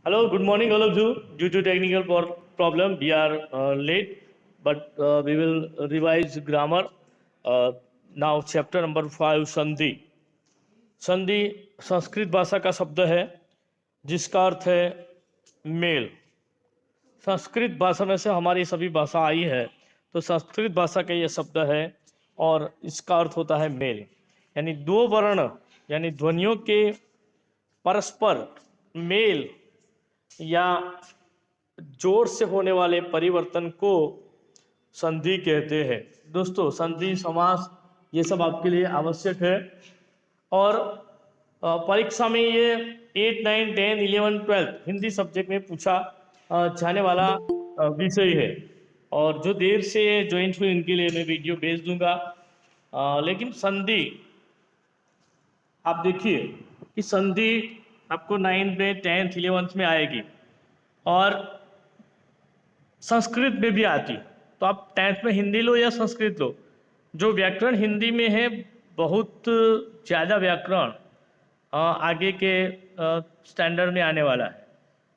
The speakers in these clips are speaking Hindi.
Hello, good morning, all of you. Due to technical problem, we are late, but we will revise grammar. Uh, Now, chapter number 5, संधि. संधि संस्कृत भाषा का शब्द है जिसका अर्थ है मेल। संस्कृत भाषा में से हमारी सभी भाषा आई है, तो संस्कृत भाषा का ये शब्द है और इसका अर्थ होता है मेल, यानी दो वर्ण यानी ध्वनियों के परस्पर मेल या जोर से होने वाले परिवर्तन को संधि कहते हैं। दोस्तों, संधि समास ये सब आपके लिए आवश्यक है और परीक्षा में ये 8, 9, 10, 11, 12 हिंदी सब्जेक्ट में पूछा जाने वाला विषय है। और जो देर से ज्वाइन हुए इनके लिए मैं वीडियो भेज दूंगा। लेकिन संधि आप देखिए कि संधि आपको 9th में 10th 11th में आएगी और संस्कृत में भी आती। तो आप 10th में हिंदी लो या संस्कृत लो, जो व्याकरण हिंदी में है बहुत ज़्यादा व्याकरण आगे के स्टैंडर्ड में आने वाला है।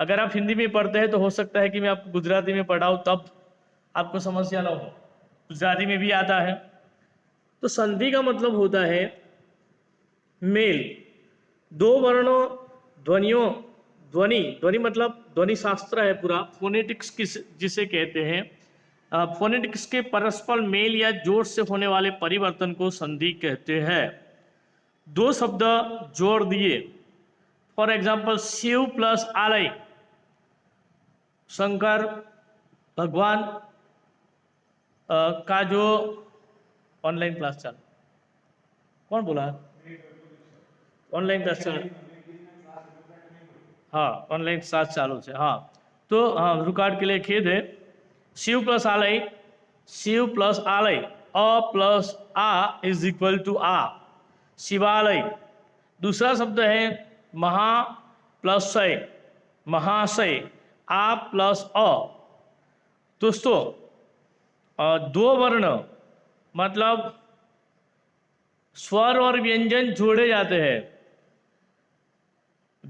अगर आप हिंदी में पढ़ते हैं तो हो सकता है कि मैं आपको गुजराती में पढ़ाऊँ तब आपको समस्या ना हो, गुजराती में भी आता है। तो संधि का मतलब होता है मेल, दो वर्णों ध्वनियों ध्वनि मतलब ध्वनि शास्त्र है पूरा, फोनेटिक्स जिसे कहते हैं। फोनेटिक्स के परस्पर मेल या जोर से होने वाले परिवर्तन को संधि कहते हैं। दो शब्द जोड़ दिए, फॉर एग्जाम्पल शिव प्लस आलय, शंकर भगवान का जो ऑनलाइन क्लास चल, कौन बोला ऑनलाइन क्लास चल, हाँ ऑनलाइन क्लास चालू है। हाँ तो हाँ रिकॉर्ड के लिए खेद है। शिव प्लस आलय, शिव प्लस आलय, अ प्लस आ इज इक्वल टू आ, शिवालय। दूसरा शब्द है महा प्लस शय, महाशय, आ प्लस अ। दोस्तों दो वर्ण मतलब स्वर और व्यंजन जोड़े जाते हैं,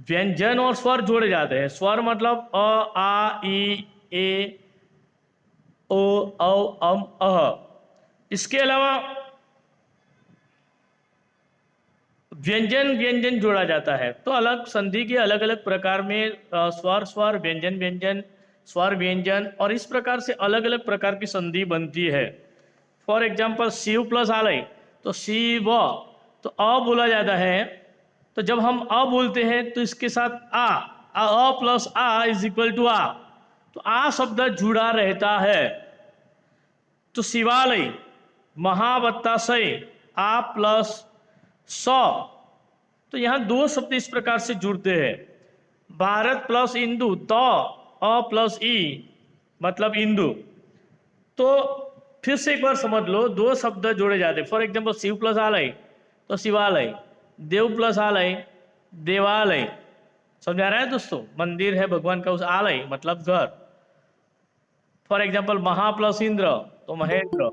व्यंजन और स्वर जोड़े जाते हैं। स्वर मतलब अ आ ई ए ओ औ अम अह। इसके अलावा व्यंजन जोड़ा जाता है। तो अलग संधि के अलग अलग प्रकार में स्वर स्वर व्यंजन व्यंजन स्वर व्यंजन और इस प्रकार से अलग अलग प्रकार की संधि बनती है। फॉर एग्जाम्पल शिव प्लस आलय, तो शिव, तो अ बोला जाता है। तो जब हम अ बोलते हैं तो इसके साथ अ प्लस आ इज इक्वल टू आ, तो आ शब्द जुड़ा रहता है। तो शिवालय, महावत्ताशय, आ प्लस स, तो यहाँ दो शब्द इस प्रकार से जुड़ते हैं। भारत प्लस इंदु, तो अ प्लस ई मतलब इंदु। तो फिर से एक बार समझ लो, दो शब्द जोड़े जाते हैं। फॉर एग्जाम्पल शिव प्लस आलय तो शिवालय, देव प्लस आलय देवालय। समझ आ रहा है दोस्तों, मंदिर है भगवान का, उस आलय मतलब घर। फॉर एग्जाम्पल महा प्लस इंद्र तो महेंद्र।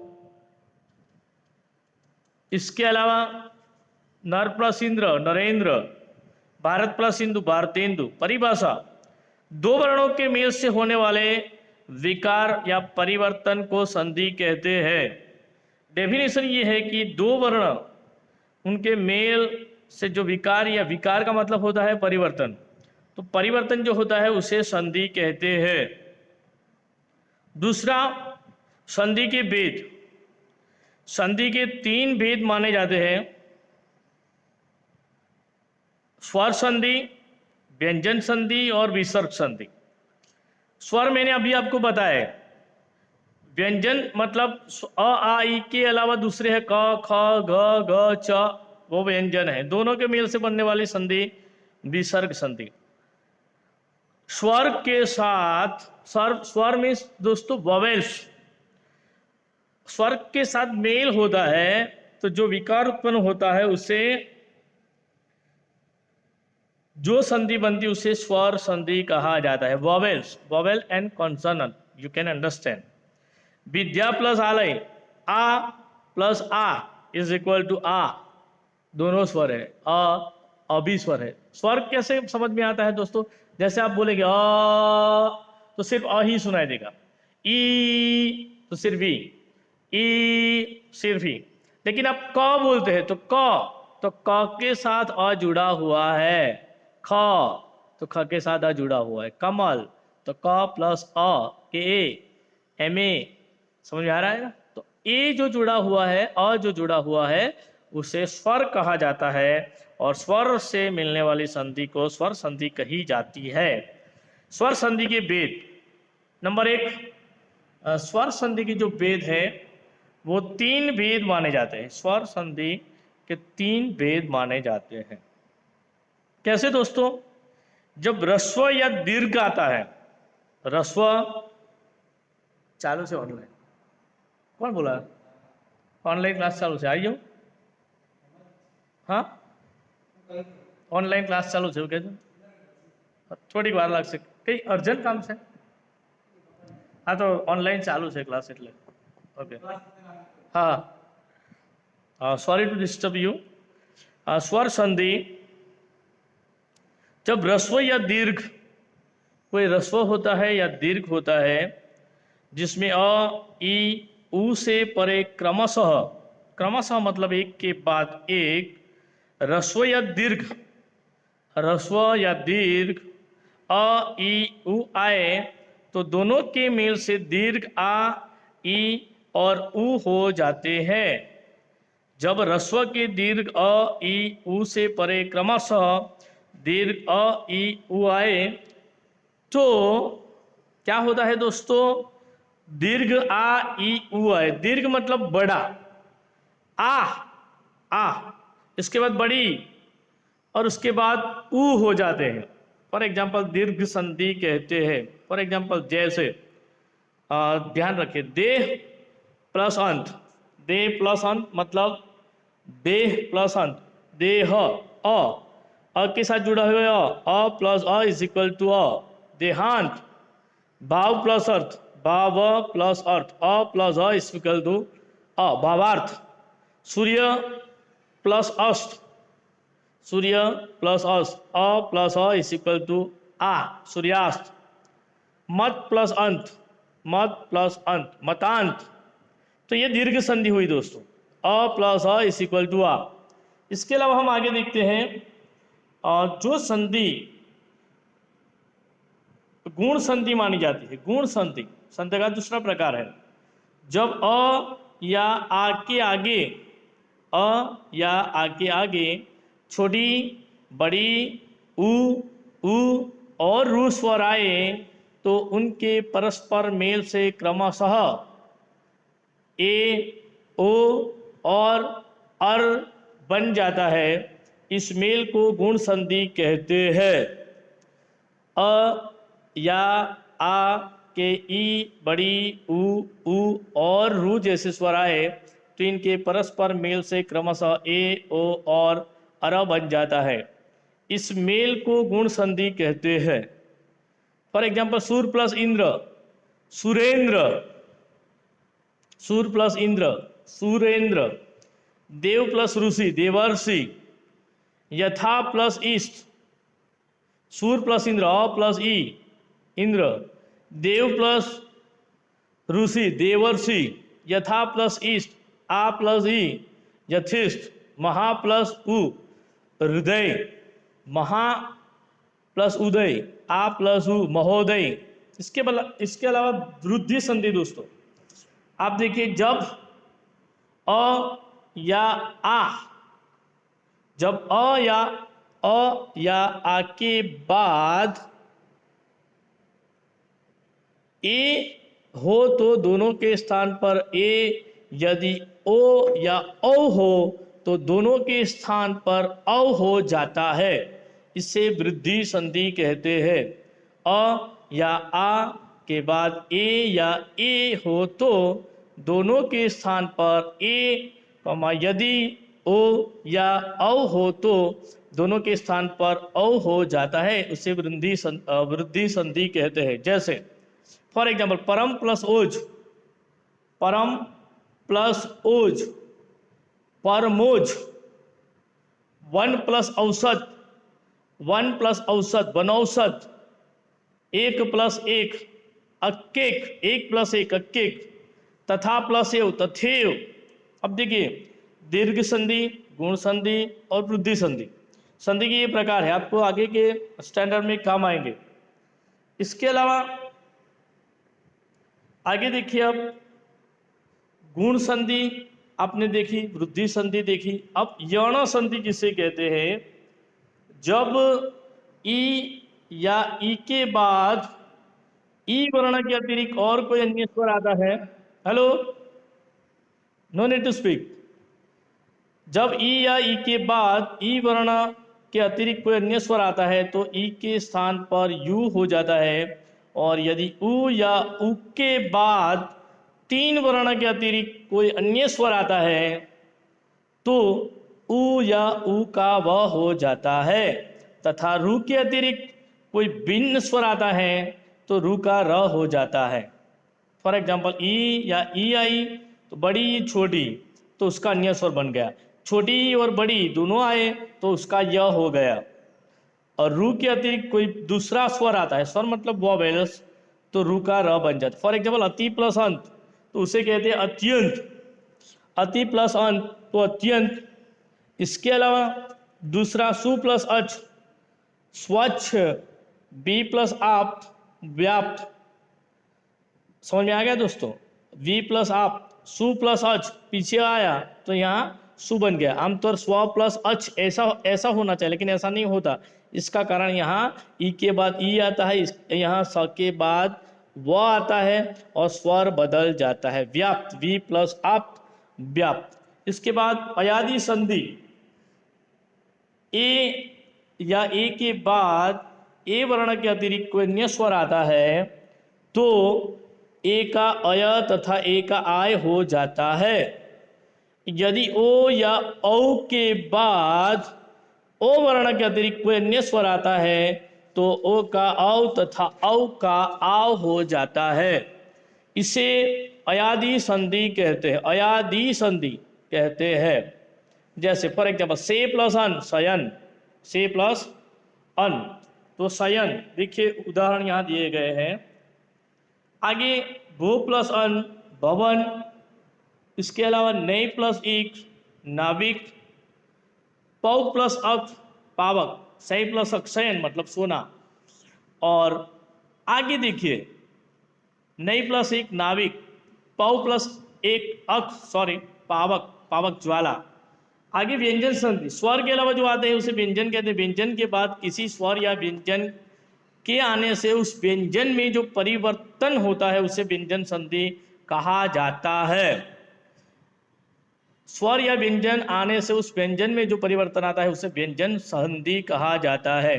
इसके अलावा नर प्लस इंद्र नरेंद्र, भारत प्लस इंदु भारतेंदु। परिभाषा, दो वर्णों के मेल से होने वाले विकार या परिवर्तन को संधि कहते हैं। डेफिनेशन ये है कि दो वर्ण उनके मेल से जो विकार, या विकार का मतलब होता है परिवर्तन, तो परिवर्तन जो होता है उसे संधि कहते हैं। दूसरा, संधि के भेद। संधि के 3 भेद माने जाते हैं, स्वर संधि, व्यंजन संधि और विसर्ग संधि। स्वर मैंने अभी आपको बताया, व्यंजन मतलब अ आ ई के अलावा दूसरे है क ख ग घ च, वो व्यंजन है। दोनों के मेल से बनने वाली संधि विसर्ग संधि। स्वर के साथ स्वर में दोस्तों वॉवेल्स, स्वर के साथ मेल होता है तो जो विकार उत्पन्न होता है उसे, जो संधि बनती है उसे स्वर संधि कहा जाता है। Vowels, vowel and consonant, you can understand. विद्या प्लस आलय, आ प्लस आ इज इक्वल टू आ, दोनों स्वर है, अ भी स्वर है। स्वर कैसे समझ में आता है दोस्तों? जैसे आप बोलेंगे तो सिर्फ अ ही सुनाई देगा, ई तो सिर्फ ई सिर्फ ही। लेकिन आप क बोलते हैं तो क के साथ अ जुड़ा हुआ है, ख तो ख के साथ अ जुड़ा हुआ है, कमल तो क प्लस अ के एम ए, समझ में आ रहा है ना? तो ए जो जुड़ा हुआ है, अ जो जुड़ा हुआ है, उसे स्वर कहा जाता है और स्वर से मिलने वाली संधि को स्वर संधि कही जाती है। स्वर संधि के भेद, नंबर एक, स्वर संधि की जो भेद है वो 3 भेद माने जाते हैं। स्वर संधि के 3 भेद माने जाते हैं। कैसे दोस्तों? जब ह्रस्व या दीर्घ आता है, ह्रस्व, चालू से ऑनलाइन, कौन बोला? ऑनलाइन क्लास चालू से आइयो, हाँ ऑनलाइन क्लास चालू છે કે થોડીક વાર લાગશે, કઈ અર્જન્ટ કામ છે? હા તો ઓનલાઈન ચાલુ છે ક્લાસ એટલે ઓકે હા सॉरी टू डिस्टर्ब यू। स्वर संधि, जब ह्रस्व या दीर्घ, कोई ह्रस्व होता है या दीर्घ होता है जिसमें अ ई उ से परे क्रमशः, क्रमशः मतलब एक के बाद एक, ह्रस्व या दीर्घ, ह्रस्व या दीर्घ अ ई उ आए तो दोनों के मेल से दीर्घ आ ई और उ हो जाते हैं। जब ह्रस्व के दीर्घ अ ई उ से परे क्रमशः दीर्घ अ ई उ आए तो क्या होता है दोस्तों? दीर्घ आ ई उ आए, दीर्घ मतलब बड़ा, आ इसके बाद बड़ी और उसके बाद उ हो जाते हैं। फॉर एग्जाम्पल दीर्घ संधि कहते हैं। फॉर एग्जाम्पल जैसे ध्यान रखिए, देह प्लस अंत, देह प्लस अंत मतलब देह प्लस अंत, देह अ के साथ जुड़ा हुआ है, अ प्लस अ इज इक्वल टू अ, देहांत, भाव प्लस अर्थ, भाव प्लस अर्थ, अ प्लस अ इज इक्वल टू अ, भावार्थ, सूर्य प्लस अस्त, सूर्य प्लस अस्त, अ प्लस अ इज इक्वल टू आ, सूर्यास्त, मत प्लस अंत, मत प्लस अंत, मतांत। तो ये दीर्घ संधि हुई दोस्तों, अ प्लस अ इज इक्वल टू आ। इसके अलावा हम आगे देखते हैं जो संधि गुण संधि मानी जाती है। गुण संधि, संधि का दूसरा प्रकार है जब अ या आ के आगे, अ या आ के आगे छोटी, बड़ी, उ और रू स्वर आए तो उनके परस्पर मेल से क्रमशः ए ओ और अर बन जाता है। इस मेल को गुण संधि कहते हैं। अ या आ के ई, बड़ी, उ और रू जैसे स्वर आए तो इनके परस्पर मेल से क्रमशः ए ओ और अर बन जाता है। इस मेल को गुण संधि कहते हैं। फॉर एग्जाम्पल सूर प्लस इंद्र, सुरेंद्र, सूर प्लस इंद्र, सुरेंद्र, देव प्लस ऋषि, देवर्षि, यथा प्लस ईस्ट, सूर प्लस इंद्र, अ प्लस ई, इंद्र, देव प्लस ऋषि, देवर्षि, यथा प्लस ईस्ट, आ प्लस ई, यथिष्ठ, महा प्लस उ, हृदय, महा प्लस उदय, आ प्लस उ, महोदय। इसके अलावा वृद्धि संधि दोस्तों, आप देखिए जब अ या आ, जब अ या आ के बाद ए हो तो दोनों के स्थान पर ए, यदि ओ या औ हो तो दोनों के स्थान पर औ हो जाता है। इसे वृद्धि संधि कहते हैं। अ या आ के बाद ए या ए हो तो दोनों के स्थान पर ए, यदि ओ या औ हो तो दोनों के स्थान पर औ हो जाता है। उसे वृद्धि संधि कहते हैं। जैसे फॉर एग्जाम्पल परम प्लस ओज, परम प्लस ओज, परमोज, वन प्लस औसत, वन प्लस औसत वनौसत, एक प्लस एक अक्केक, एक प्लस एक अक्केक, तथा प्लस एव तथेव। अब देखिए दीर्घ संधि, गुण संधि और वृद्धि संधि, संधि के ये प्रकार है, आपको आगे के स्टैंडर्ड में काम आएंगे। इसके अलावा आगे देखिए अब गुण संधि आपने देखी, वृद्धि संधि देखी। अब यौन संधि किसे कहते हैं? जब ई या ई के बाद ई वर्ण के अतिरिक्त और कोई अन्य स्वर आता है। Hello, no need to speak. जब ई या ई के बाद ई वर्ण के अतिरिक्त कोई अन्य स्वर आता है तो ई के स्थान पर यू हो जाता है, और यदि उ या उ के बाद तीन वर्ण के अतिरिक्त कोई अन्य स्वर आता है तो उ या उ का व हो जाता है, तथा रू के अतिरिक्त कोई भिन्न स्वर आता है तो रू का र हो जाता है। फॉर एग्जाम्पल ई या ई आई, तो बड़ी छोटी तो उसका अन्य स्वर बन गया, छोटी और बड़ी दोनों आए तो उसका य हो गया। और रू के अतिरिक्त कोई दूसरा स्वर आता है, स्वर मतलब वॉवेल्स, तो रू का र बन जाता है। फॉर एग्जाम्पल अति प्लस अंत, तो उसे कहते हैं अत्यंत, अति प्लस अंत तो अत्यंत। इसके अलावा दूसरा सु प्लस अच स्वच्छ, बी प्लस आप व्याप्त। समझ में आ गया दोस्तों? वी प्लस आप, सु प्लस अच पीछे आया तो यहाँ सु बन गया। आमतौर स्व प्लस अच ऐसा होना चाहिए, लेकिन ऐसा नहीं होता। इसका कारण यहाँ ई के बाद ई आता है, यहाँ स के बाद व आता है और स्वर बदल जाता है, व्याप्त, वी प्लस आप व्याप्त। इसके बाद अयादि संधि, ए या ए के बाद ए वर्ण के अतिरिक्त कोई अन्य स्वर आता है तो ए का अय तथा ए का आय हो जाता है। यदि ओ या औ के बाद ओ वर्ण के अतिरिक्त कोई अन्य स्वर आता है तो ओ का औ तथा औ का आव हो जाता है। इसे अयादि संधि कहते हैं, अयादि संधि कहते हैं। जैसे फॉर एग्जाम्पल से प्लस अन शयन, से प्लस अन तो शयन, देखिए उदाहरण यहाँ दिए गए हैं। आगे भू प्लस अन भवन, इसके अलावा नई प्लस इक नाविक, पौ प्लस अक पावक, सही प्लस अक्षयन मतलब सोना। और आगे देखिए नई प्लस एक नाविक, पौ प्लस एक अक पावक, पावक ज्वाला। आगे व्यंजन संधि, स्वर के अलावा जो आते हैं उसे व्यंजन कहते हैं। व्यंजन के बाद किसी स्वर या व्यंजन के आने से उस व्यंजन में जो परिवर्तन होता है उसे व्यंजन संधि कहा जाता है। स्वर या व्यंजन आने से उस व्यंजन में जो परिवर्तन आता है उसे व्यंजन संधि कहा जाता है।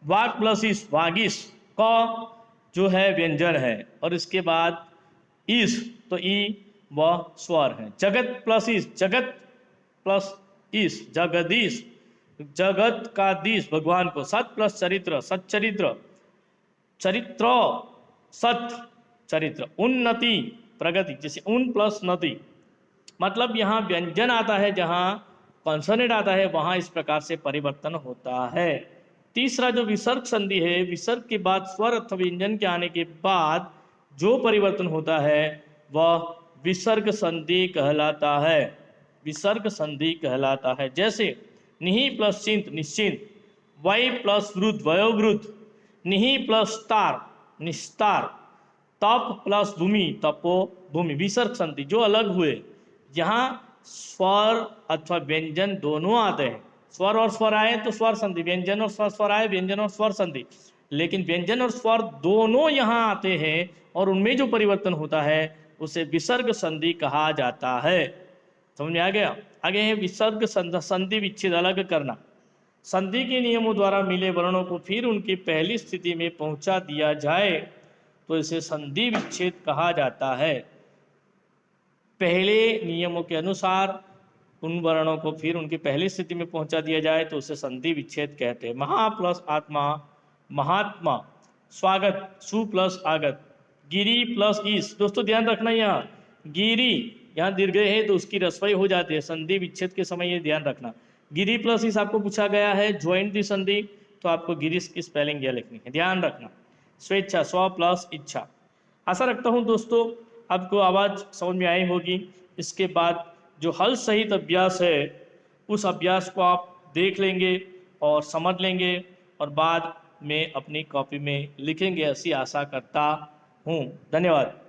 वाग प्लस इस वागिस, क जो है व्यंजन है और इसके बाद इस तो ई व स्वर है। जगत प्लस इस, जगत प्लस इस जगदीश, जगत का दीश भगवान को। सत प्लस चरित्र सच्चरित्र, चरित्र सत चरित्र। उन्नति प्रगति, जैसे उन प्लस नति, मतलब यहाँ व्यंजन आता है जहाँ कॉन्सोनेंट आता है वहाँ इस प्रकार से परिवर्तन होता है। तीसरा जो विसर्ग संधि है, विसर्ग के बाद स्वर अथवा व्यंजन के आने के बाद जो परिवर्तन होता है वह विसर्ग संधि कहलाता है, विसर्ग संधि कहलाता है। जैसे निहि प्लस चिंत निश्चिंत, वै प्लस वृद्ध वयोवृद्ध, निहि प्लस तार निस्तार, तप प्लस भूमि तपो भूमि। विसर्ग संधि जो अलग हुए, यहाँ स्वर अथवा व्यंजन दोनों आते हैं। स्वर और स्वर आए तो स्वर संधि, व्यंजन और स्वर आए व्यंजन और स्वर संधि। लेकिन व्यंजन और स्वर दोनों यहाँ आते हैं और उनमें जो परिवर्तन होता है उसे विसर्ग संधि कहा जाता है। समझ में आ गया? आगे है विसर्ग संधि विच्छेद, अलग करना। संधि के नियमों द्वारा मिले वर्णों को फिर उनकी पहली स्थिति में पहुंचा दिया जाए तो इसे संधि विच्छेद कहा जाता है। पहले नियमों के अनुसार उन वर्णों को फिर उनकी पहली स्थिति में पहुंचा दिया जाए तो उसे संधि विच्छेद कहते हैं। महा प्लस आत्मा महात्मा, स्वागत सु प्लस आगत, गिरी प्लस ईस। दोस्तों ध्यान रखना, यहाँ गिरी यहाँ दीर्घ है तो उसकी रस्वई हो जाती है, संधि विच्छेद के समय ये ध्यान रखना। गिरी प्लस ईस आपको पूछा गया है ज्वाइंट दी संधि, तो आपको गिरीश की स्पेलिंग यह लिखनी है, ध्यान रखना। स्वेच्छा, स्व प्लस इच्छा। आशा रखता हूँ दोस्तों आपको आवाज़ समझ में आई होगी। इसके बाद जो हल सहित अभ्यास है उस अभ्यास को आप देख लेंगे और समझ लेंगे और बाद में अपनी कॉपी में लिखेंगे, ऐसी आशा करता हूँ। धन्यवाद।